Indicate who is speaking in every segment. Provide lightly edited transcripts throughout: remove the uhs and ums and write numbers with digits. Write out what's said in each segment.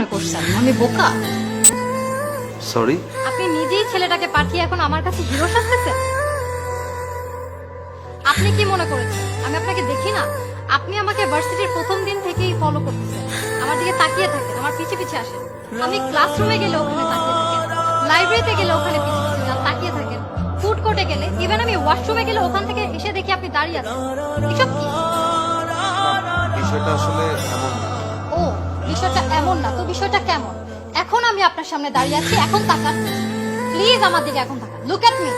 Speaker 1: মনে করছেন আমি বোকা?
Speaker 2: সরি।
Speaker 1: আপনি নিজেই ছেলেটাকে পাঠিয়ে এখন আমার কাছে হিরো সাজতেছেন। আপনি কি মনে করেছেন আমি আপনাকে দেখি না? আপনি আমাকে ভার্সিটির প্রথম দিন থেকেই ফলো করতেছেন, আমার দিকে তাকিয়ে থাকেন, আমার পিছে পিছে আসেন। আমি ক্লাসরুমে গেলে ওখানে তাকিয়ে থাকেন, লাইব্রেরিতে গেলে ওখানে পিছে পিছে তাকিয়ে থাকেন, ফুড কোর্টে গেলে, ইভেন আমি ওয়াশরুমে গেলে ওখান থেকে এসে দেখি আপনি দাঁড়িয়ে আছেন। এসব কি?
Speaker 2: বিষয়টা আসলে এমন না।
Speaker 1: ও, বিষয়টা এমন না তো বিষয়টা কেমন? এখন আমি আপনার সামনে দাঁড়িয়ে আছি, এখন তাকান প্লিজ, আমার দিকে এখন তাকান। Look at me.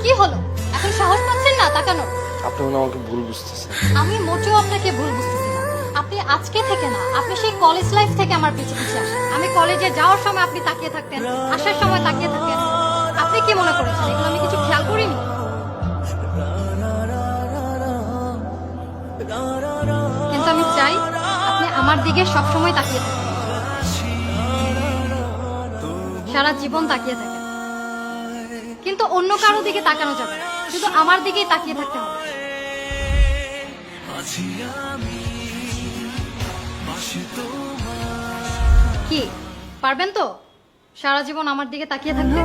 Speaker 1: কি হলো, এখন সাহস পাচ্ছেন না তাকানোর?
Speaker 2: আপনি মনে হয় আমাকে ভুল বুঝতেছেন।
Speaker 1: আমি মোটেও আপনাকে ভুল বুঝতেছি না। আপনি আজকে থেকে না, আপনি সেই কলেজ লাইফ থেকে আমার পিছে পিছে আসেন। আমি কলেজে যাওয়ার সময় আপনি তাকিয়ে থাকতেন, আসার সময় তাকিয়ে থাকতেন। আপনি কি মনে করেছেন এগুলো আমি কিছু খেয়াল করিনি? কিন্তু আমি চাই আপনি আমার দিকে সবসময় তাকিয়ে থাকেন, সারা জীবন তাকিয়ে থাকেন। কিন্তু অন্য কারো দিকে তাকানো যাবে না, শুধু আমার দিকেই তাকিয়ে থাকতে হবে। কি পারবেন তো সারা জীবন আমার দিকে তাকিয়ে থাকতে?